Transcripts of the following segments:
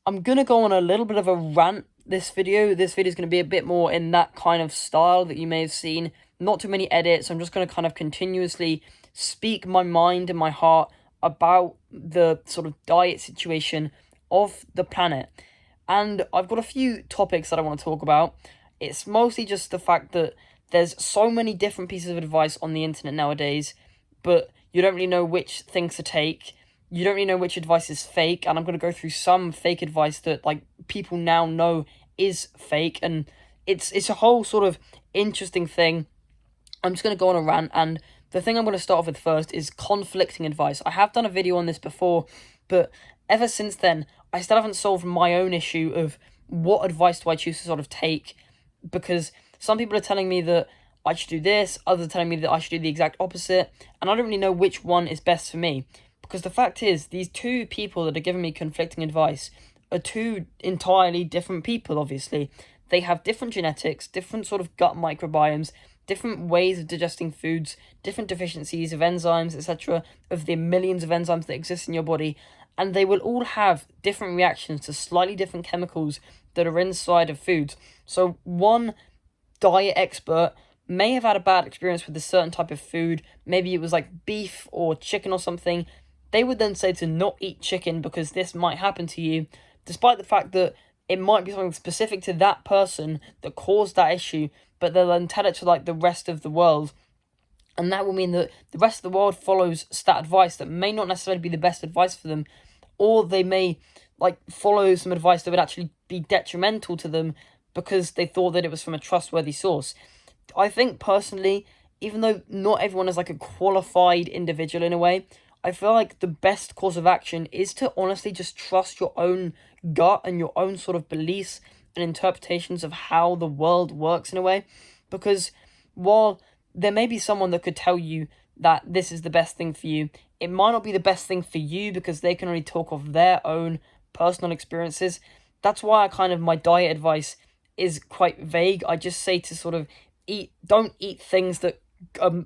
I'm going to go on a little bit of a rant this video. This video is going to be a bit more in that kind of style that you may have seen. Not too many edits. I'm just going to kind of continuously speak my mind and my heart about the sort of diet situation of the planet. And I've got a few topics that I want to talk about. It's mostly just the fact that there's so many different pieces of advice on the internet nowadays, but you don't really know which things to take. You don't really know which advice is fake, and I'm going to go through some fake advice that like people now know is fake, and it's a whole sort of interesting thing. I'm just going to go on a rant, and the thing I'm going to start off with first is conflicting advice. I have done a video on this before, but ever since then, I still haven't solved my own issue of what advice do I choose to sort of take, because some people are telling me that I should do this, others are telling me that I should do the exact opposite, and I don't really know which one is best for me. Because the fact is, these two people that are giving me conflicting advice are two entirely different people, obviously. They have different genetics, different sort of gut microbiomes, different ways of digesting foods, different deficiencies of enzymes, etc., of the millions of enzymes that exist in your body, and they will all have different reactions to slightly different chemicals that are inside of foods. So one diet expert may have had a bad experience with a certain type of food, maybe it was like beef or chicken or something. They would then say to not eat chicken because this might happen to you, despite the fact that it might be something specific to that person that caused that issue, but they'll then tell it to like the rest of the world. And that will mean that the rest of the world follows that advice that may not necessarily be the best advice for them, or they may like follow some advice that would actually be detrimental to them because they thought that it was from a trustworthy source. I think personally, even though not everyone is like a qualified individual in a way, I feel like the best course of action is to honestly just trust your own gut and your own sort of beliefs and interpretations of how the world works in a way. Because while there may be someone that could tell you that this is the best thing for you, it might not be the best thing for you because they can only talk of their own personal experiences. That's why my diet advice is quite vague. I just say to sort of don't eat things that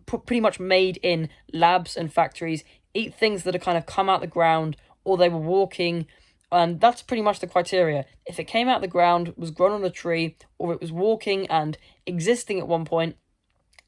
pretty much made in labs and factories. Eat things that are kind of come out the ground or they were walking, and that's pretty much the criteria. If it came out the ground, was grown on a tree, or it was walking and existing at one point,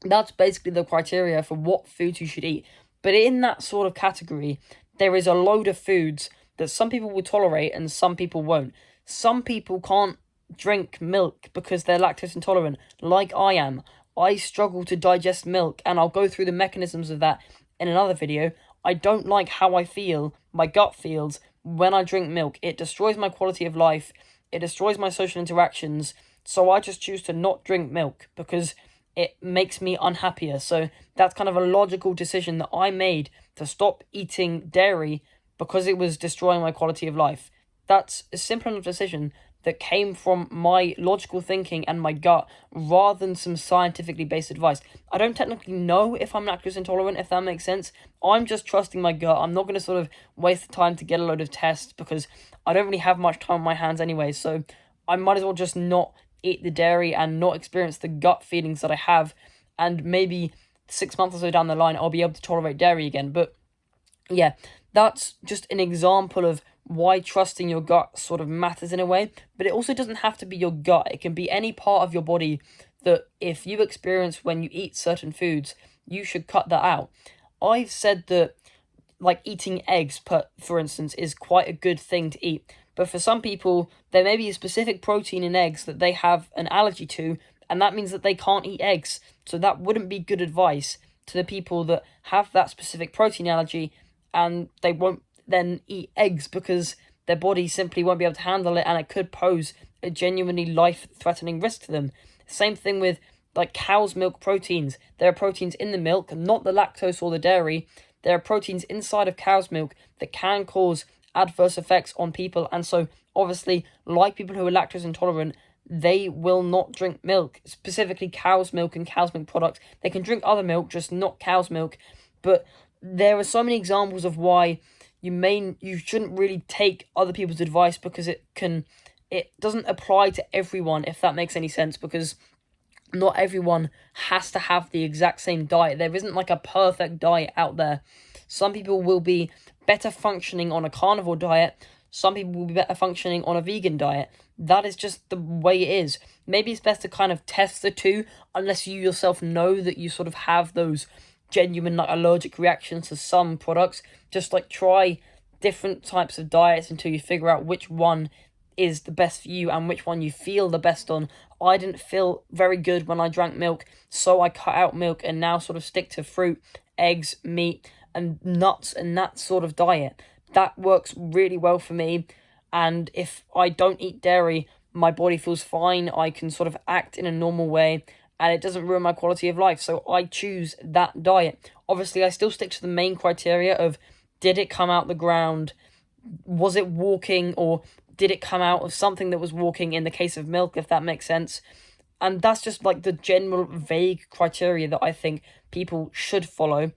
that's basically the criteria for what foods you should eat. But in that sort of category, there is a load of foods that some people will tolerate and some people won't. Some people can't drink milk because they're lactose intolerant, like I am. I struggle to digest milk, and I'll go through the mechanisms of that in another video. I don't like how I feel, my gut feels, when I drink milk. It destroys my quality of life, it destroys my social interactions, so I just choose to not drink milk because it makes me unhappier. So that's kind of a logical decision that I made to stop eating dairy because it was destroying my quality of life. That's a simple enough decision that came from my logical thinking and my gut rather than some scientifically based advice. I don't technically know if I'm lactose intolerant, if that makes sense. I'm just trusting my gut. I'm not going to sort of waste the time to get a load of tests because I don't really have much time on my hands anyway. So I might as well just not eat the dairy and not experience the gut feelings that I have. And maybe 6 months or so down the line, I'll be able to tolerate dairy again. But yeah, that's just an example of why trusting your gut sort of matters in a way. But it also doesn't have to be your gut. It can be any part of your body that if you experience when you eat certain foods, you should cut that out. I've said that like eating eggs, for instance, is quite a good thing to eat. But for some people, there may be a specific protein in eggs that they have an allergy to, and that means that they can't eat eggs. So that wouldn't be good advice to the people that have that specific protein allergy, and they won't then eat eggs because their body simply won't be able to handle it, and it could pose a genuinely life-threatening risk to them. Same thing with like cow's milk proteins. There are proteins in the milk, not the lactose or the dairy. There are proteins inside of cow's milk that can cause adverse effects on people, and so obviously, like people who are lactose intolerant, they will not drink milk, specifically cow's milk and cow's milk products. They can drink other milk, just not cow's milk. But there are so many examples of why you shouldn't really take other people's advice because it doesn't apply to everyone, if that makes any sense, because not everyone has to have the exact same diet. There isn't like a perfect diet out there. Some people will be better functioning on a carnivore diet. Some people will be better functioning on a vegan diet. That is just the way it is. Maybe it's best to kind of test the two, unless you yourself know that you sort of have those genuine like allergic reactions to some products. Just like try different types of diets until you figure out which one is the best for you and which one you feel the best on. I didn't feel very good when I drank milk, so I cut out milk and now sort of stick to fruit, eggs, meat, and nuts and that sort of diet. That works really well for me. And if I don't eat dairy, my body feels fine. I can sort of act in a normal way and it doesn't ruin my quality of life. So I choose that diet. Obviously, I still stick to the main criteria of did it come out the ground? Was it walking, or did it come out of something that was walking in the case of milk, if that makes sense? And that's just like the general vague criteria that I think people should follow.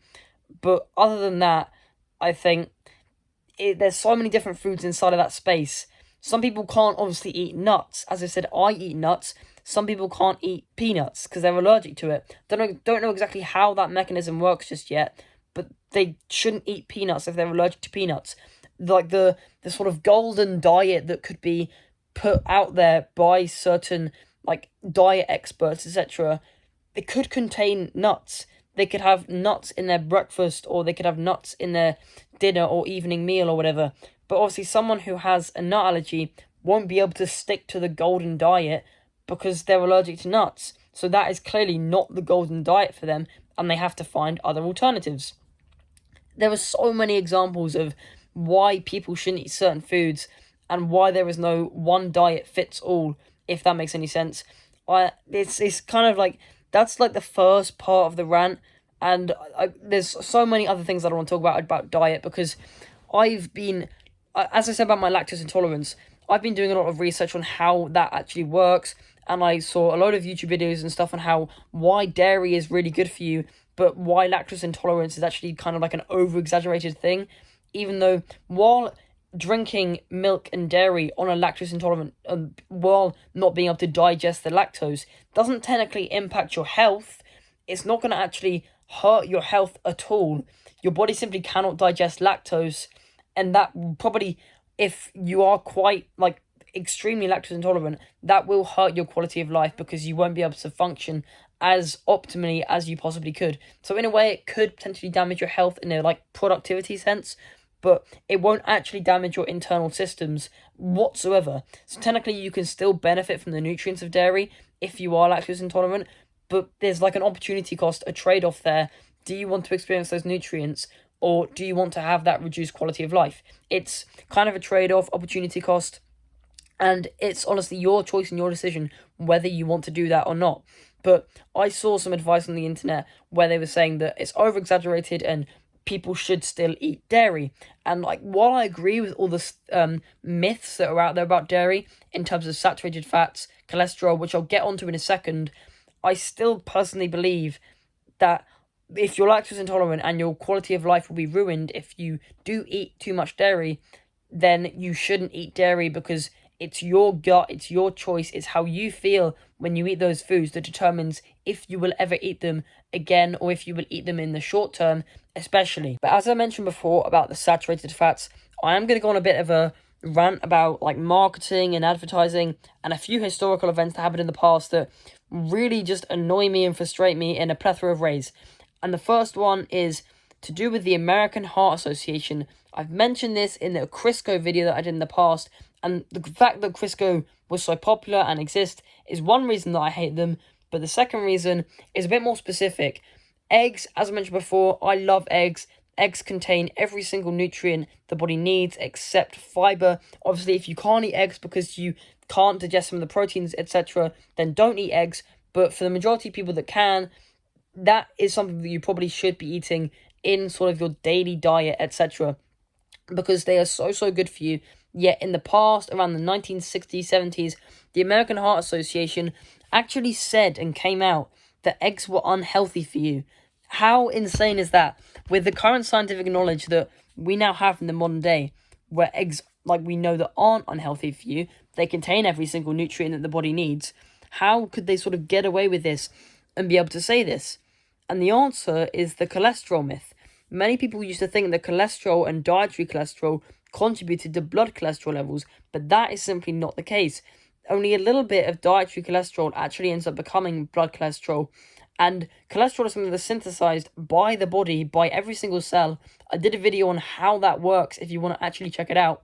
But other than that, I think there's so many different foods inside of that space. Some people can't obviously eat nuts. As I said, I eat nuts. Some people can't eat peanuts because they're allergic to it. Don't know exactly how that mechanism works just yet, but they shouldn't eat peanuts if they're allergic to peanuts. Like the sort of golden diet that could be put out there by certain like diet experts, etc. It could contain nuts. They could have nuts in their breakfast, or they could have nuts in their dinner or evening meal or whatever. But obviously someone who has a nut allergy won't be able to stick to the golden diet because they're allergic to nuts. So that is clearly not the golden diet for them, and they have to find other alternatives. There are so many examples of why people shouldn't eat certain foods and why there is no one diet fits all, if that makes any sense. It's kind of like, that's like the first part of the rant, and there's so many other things that I want to talk about diet, because I've been, as I said about my lactose intolerance, I've been doing a lot of research on how that actually works, and I saw a lot of YouTube videos and stuff on why dairy is really good for you, but why lactose intolerance is actually kind of like an over-exaggerated thing, even though while drinking milk and dairy on a lactose intolerant, while not being able to digest the lactose, doesn't technically impact your health. It's not going to actually hurt your health at all. Your body simply cannot digest lactose, and that probably, if you are quite like extremely lactose intolerant, that will hurt your quality of life because you won't be able to function as optimally as you possibly could. So in a way, it could potentially damage your health in a like productivity sense, but it won't actually damage your internal systems whatsoever. So technically you can still benefit from the nutrients of dairy if you are lactose intolerant, but there's like an opportunity cost, a trade-off there. Do you want to experience those nutrients, or do you want to have that reduced quality of life? It's kind of a trade-off, opportunity cost, and it's honestly your choice and your decision whether you want to do that or not. But I saw some advice on the internet where they were saying that it's over-exaggerated and people should still eat dairy. And like, while I agree with all the myths that are out there about dairy in terms of saturated fats, cholesterol, which I'll get onto in a second, I still personally believe that if you're lactose intolerant and your quality of life will be ruined if you do eat too much dairy, then you shouldn't eat dairy, because it's your gut, it's your choice, it's how you feel when you eat those foods that determines if you will ever eat them again, or if you will eat them in the short term, especially. But as I mentioned before about the saturated fats, I am going to go on a bit of a rant about like marketing and advertising and a few historical events that happened in the past that really just annoy me and frustrate me in a plethora of ways. And the first one is to do with the American Heart Association. I've mentioned this in the Crisco video that I did in the past, and the fact that Crisco was so popular and exists is one reason that I hate them, but the second reason is a bit more specific. Eggs, as I mentioned before, I love eggs. Eggs contain every single nutrient the body needs except fiber. Obviously, if you can't eat eggs because you can't digest some of the proteins, etc., then don't eat eggs. But for the majority of people that can, that is something that you probably should be eating in sort of your daily diet, etc., because they are so good for you. Yet in the past, around the 1960s, 70s, the American Heart Association actually said and came out that eggs were unhealthy for you. How insane is that? With the current scientific knowledge that we now have in the modern day, where eggs, like we know, that aren't unhealthy for you, they contain every single nutrient that the body needs, how could they sort of get away with this and be able to say this? And the answer is the cholesterol myth. many people used to think that cholesterol and dietary cholesterol contributed to blood cholesterol levels, but that is simply not the case. Only a little bit of dietary cholesterol actually ends up becoming blood cholesterol. And cholesterol is something that's synthesized by the body, by every single cell. I did a video on how that works if you want to actually check it out.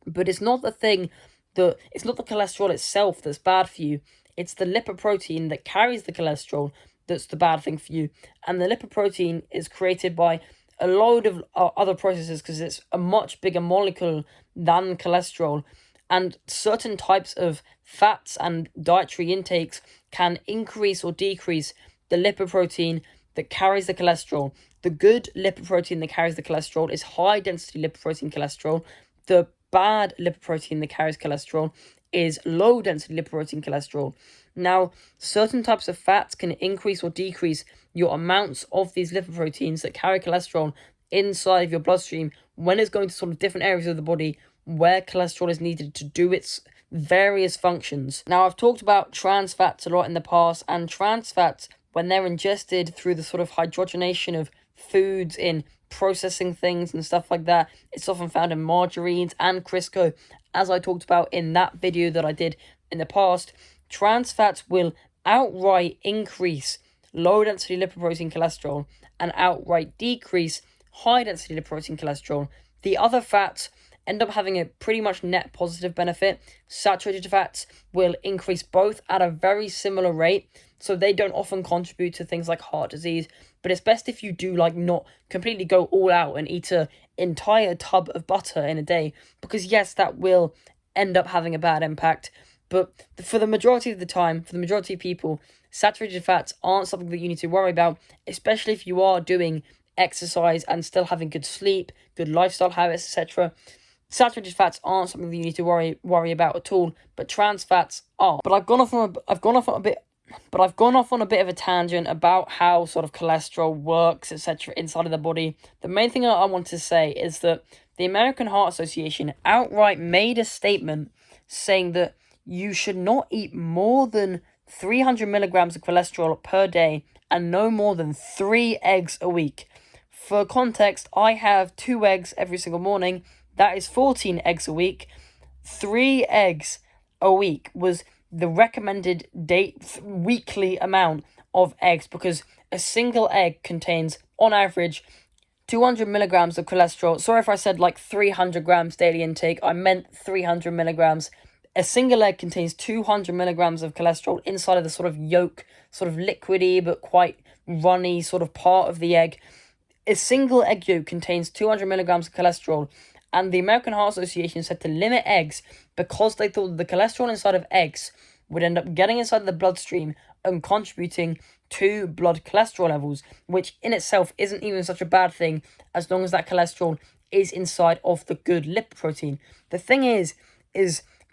But it's not the thing it's not the cholesterol itself that's bad for you. It's the lipoprotein that carries the cholesterol that's the bad thing for you. And the lipoprotein is created by a load of other processes because it's a much bigger molecule than cholesterol. And certain types of fats and dietary intakes can increase or decrease the lipoprotein that carries the cholesterol. The good lipoprotein that carries the cholesterol is high density lipoprotein cholesterol. The bad lipoprotein that carries cholesterol is low density lipoprotein cholesterol. Now, certain types of fats can increase or decrease your amounts of these lipoproteins that carry cholesterol inside of your bloodstream when it's going to sort of different areas of the body where cholesterol is needed to do its various functions. Now, I've talked about trans fats a lot in the past, and trans fats, when they're ingested through the sort of hydrogenation of foods in processing things and stuff like that, it's often found in margarines and Crisco. As I talked about in that video that I did in the past, trans fats will outright increase low density lipoprotein cholesterol and outright decrease high density lipoprotein cholesterol. The other fats end up having a pretty much net positive benefit. Saturated fats will increase both at a very similar rate, so they don't often contribute to things like heart disease, but it's best if you do not completely go all out and eat an entire tub of butter in a day, because yes, that will end up having a bad impact. But for the majority of the time, for the majority of people, saturated fats aren't something that you need to worry about, especially if you are doing exercise and still having good sleep, good lifestyle habits, etc. Saturated fats aren't something that you need to worry about at all, but trans fats are. But I've gone off on a bit of a tangent about how sort of cholesterol works, etc., inside of the body. The main thing I want to say is that the American Heart Association outright made a statement saying that you should not eat more than 300 milligrams of cholesterol per day and no more than 3 eggs a week. For context, I have 2 eggs every single morning. That is 14 eggs a week. 3 eggs a week was the recommended weekly amount of eggs, because a single egg contains, on average, 200 milligrams of cholesterol. Sorry if I said 300 grams daily intake. I meant 300 milligrams. A single egg contains 200 milligrams of cholesterol inside of the sort of yolk, sort of liquidy but quite runny sort of part of the egg. A single egg yolk contains 200 milligrams of cholesterol, and the American Heart Association said to limit eggs because they thought that the cholesterol inside of eggs would end up getting inside the bloodstream and contributing to blood cholesterol levels, which in itself isn't even such a bad thing as long as that cholesterol is inside of the good lipoprotein. The thing is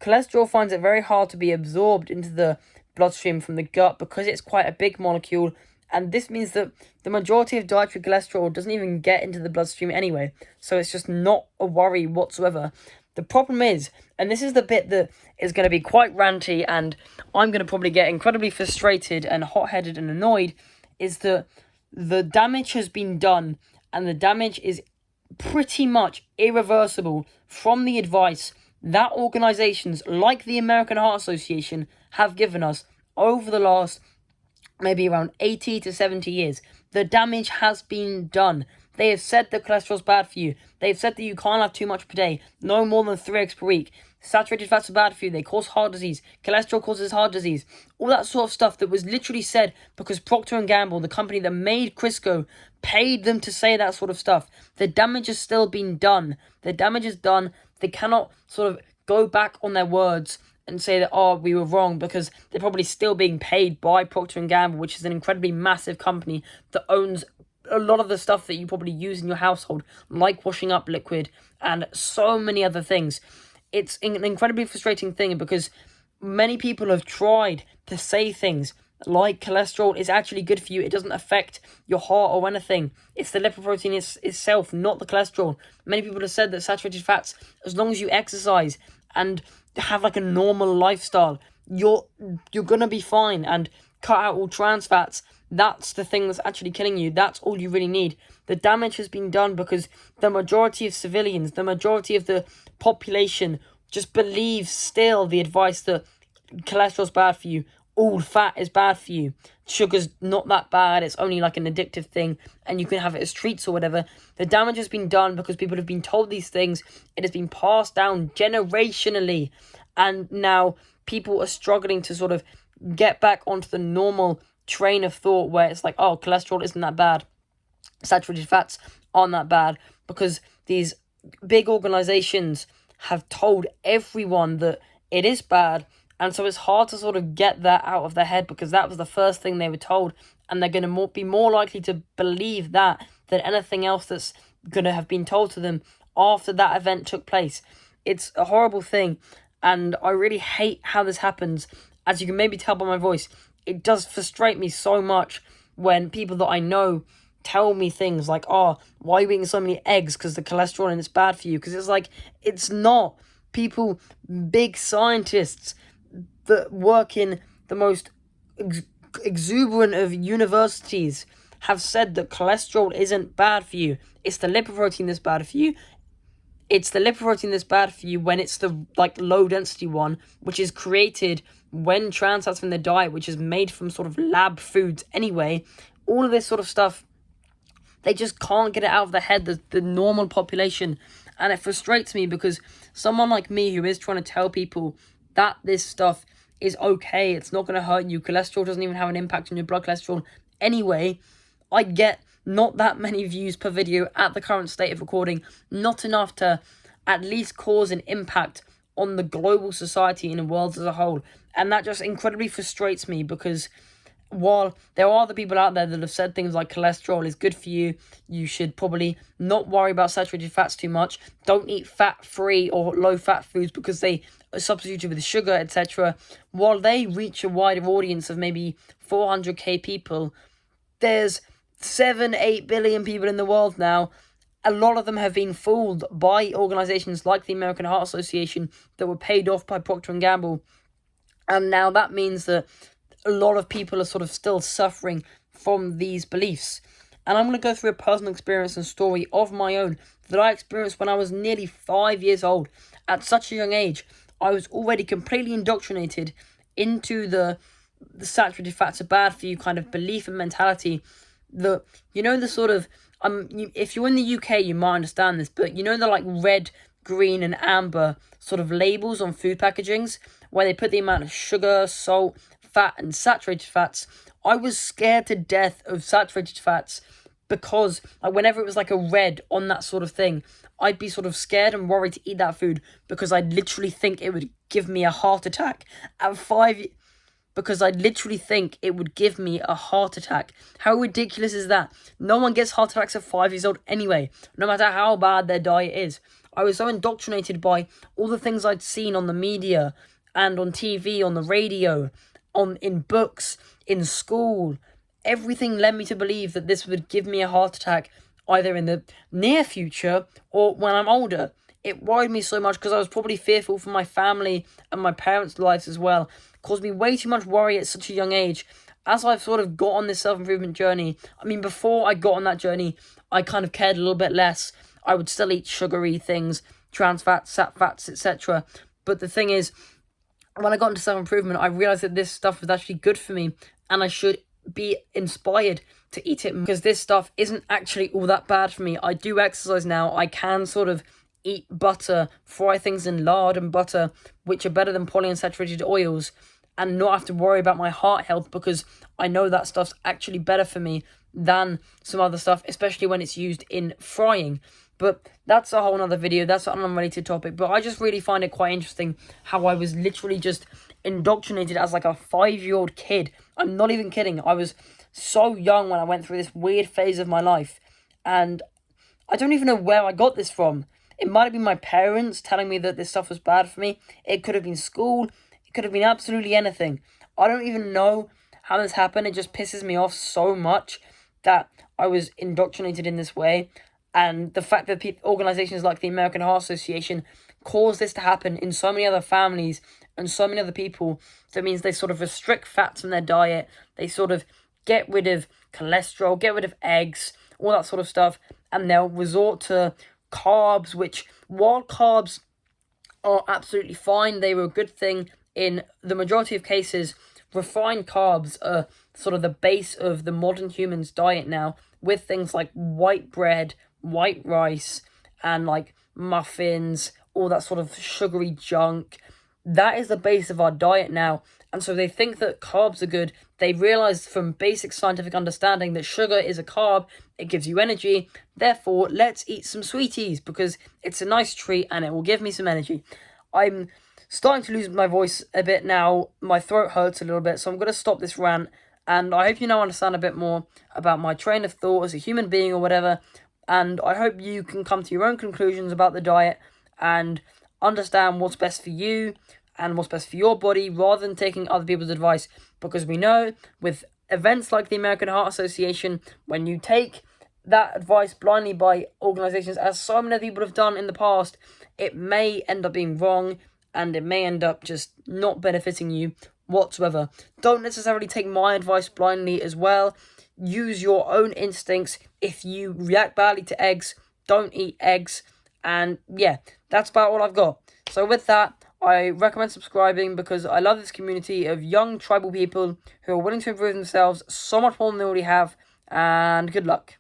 cholesterol finds it very hard to be absorbed into the bloodstream from the gut because it's quite a big molecule, and this means that the majority of dietary cholesterol doesn't even get into the bloodstream anyway, so it's just not a worry whatsoever. The problem is, and this is the bit that is going to be quite ranty and I'm going to probably get incredibly frustrated and hot-headed and annoyed, is that the damage has been done, and the damage is pretty much irreversible from the advice that organizations like the American Heart Association have given us over the last maybe around 80 to 70 years. The damage has been done. They have said that cholesterol's bad for you. They've said that you can't have too much per day, no more than 3 eggs per week. Saturated fats are bad for you. They cause heart disease. Cholesterol causes heart disease. All that sort of stuff that was literally said because Procter & Gamble, the company that made Crisco, paid them to say that sort of stuff. The damage has still been done. The damage is done. They cannot sort of go back on their words and say that, oh, we were wrong, because they're probably still being paid by Procter & Gamble, which is an incredibly massive company that owns a lot of the stuff that you probably use in your household, like washing up liquid and so many other things. It's an incredibly frustrating thing because many people have tried to say things like cholesterol is actually good for you. It doesn't affect your heart or anything. It's the lipoprotein itself, not the cholesterol. Many people have said that saturated fats, as long as you exercise and have a normal lifestyle, you're gonna be fine. And cut out all trans fats. That's the thing that's actually killing you. That's all you really need. The damage has been done because the majority of civilians, the majority of the population just believes still the advice that cholesterol's bad for you, all fat is bad for you, sugar's not that bad, it's only like an addictive thing, and you can have it as treats or whatever. The damage has been done because people have been told these things. It has been passed down generationally, and now people are struggling to sort of get back onto the normal train of thought where it's like, oh, cholesterol isn't that bad, saturated fats aren't that bad, because these big organizations have told everyone that it is bad. And so it's hard to sort of get that out of their head, because that was the first thing they were told, and they're going to be more likely to believe that than anything else that's going to have been told to them after that event took place. It's a horrible thing, and I really hate how this happens. As you can maybe tell by my voice, it does frustrate me so much when people that I know tell me things like, oh, why are you eating so many eggs because the cholesterol and it's bad for you? Because it's like, it's not. People, big scientists that work in the most exuberant of universities have said that cholesterol isn't bad for you. It's the lipoprotein that's bad for you. It's the lipoprotein that's bad for you when it's the low density one, which is created when trans fats in the diet, which is made from sort of lab foods anyway. All of this sort of stuff, they just can't get it out of their head, the normal population. And it frustrates me because someone like me who is trying to tell people that this stuff is okay, it's not going to hurt you, cholesterol doesn't even have an impact on your blood cholesterol anyway, I get not that many views per video at the current state of recording, not enough to at least cause an impact on the global society and the world as a whole. And that just incredibly frustrates me, because while there are other people out there that have said things like cholesterol is good for you, you should probably not worry about saturated fats too much, don't eat fat-free or low-fat foods because they are substituted with sugar, etc. While they reach a wider audience of maybe 400k people, there's 7-8 billion people in the world now. A lot of them have been fooled by organizations like the American Heart Association that were paid off by Procter & Gamble. And now that means that a lot of people are sort of still suffering from these beliefs. And I'm going to go through a personal experience and story of my own that I experienced when I was nearly 5 years old. At such a young age, I was already completely indoctrinated into the saturated fats are bad for you kind of belief and mentality. The sort of, if you're in the UK, you might understand this, but the red, green and amber sort of labels on food packagings where they put the amount of sugar, salt, fat and saturated fats. I was scared to death of saturated fats because whenever it was a red on that sort of thing, I'd be sort of scared and worried to eat that food because I'd literally think it would give me a heart attack at 5 because I'd literally think it would give me a heart attack. How ridiculous is that? No one gets heart attacks at 5 years old anyway, no matter how bad their diet is. I was so indoctrinated by all the things I'd seen on the media and on TV, on the radio, in books, in school. Everything led me to believe that this would give me a heart attack either in the near future or when I'm older. It worried me so much because I was probably fearful for my family and my parents' lives as well. It caused me way too much worry at such a young age. As I've sort of got on this self-improvement journey, before I got on that journey, I kind of cared a little bit less. I would still eat sugary things, trans fats, sat fats, etc. But the thing is, when I got into self-improvement, I realised that this stuff was actually good for me and I should be inspired to eat it because this stuff isn't actually all that bad for me. I do exercise now. I can sort of eat butter, fry things in lard and butter, which are better than polyunsaturated oils, and not have to worry about my heart health because I know that stuff's actually better for me than some other stuff, especially when it's used in frying. But that's a whole nother video, that's an unrelated topic. But I just really find it quite interesting how I was literally just indoctrinated as a 5-year-old kid. I'm not even kidding. I was so young when I went through this weird phase of my life. And I don't even know where I got this from. It might have been my parents telling me that this stuff was bad for me. It could have been school. It could have been absolutely anything. I don't even know how this happened. It just pisses me off so much that I was indoctrinated in this way. And the fact that organizations like the American Heart Association caused this to happen in so many other families and so many other people. That means they sort of restrict fats in their diet. They sort of get rid of cholesterol, get rid of eggs, all that sort of stuff, and they'll resort to carbs, which, while carbs are absolutely fine, they were a good thing in the majority of cases. Refined carbs are sort of the base of the modern human's diet now, with things like white bread, white rice, and like muffins, all that sort of sugary junk. That is the base of our diet now. And so they think that carbs are good. They realize from basic scientific understanding that sugar is a carb, it gives you energy. Therefore, let's eat some sweeties because it's a nice treat and it will give me some energy. I'm starting to lose my voice a bit now. My throat hurts a little bit, so I'm going to stop this rant. And I hope you now understand a bit more about my train of thought as a human being or whatever. And I hope you can come to your own conclusions about the diet and understand what's best for you and what's best for your body rather than taking other people's advice. Because we know with events like the American Heart Association, when you take that advice blindly by organizations, as so many people have done in the past, it may end up being wrong and it may end up just not benefiting you whatsoever. Don't necessarily take my advice blindly as well. Use your own instincts. If you react badly to eggs, don't eat eggs. And yeah, that's about all I've got. So with that, I recommend subscribing because I love this community of young tribal people who are willing to improve themselves so much more than they already have. And good luck.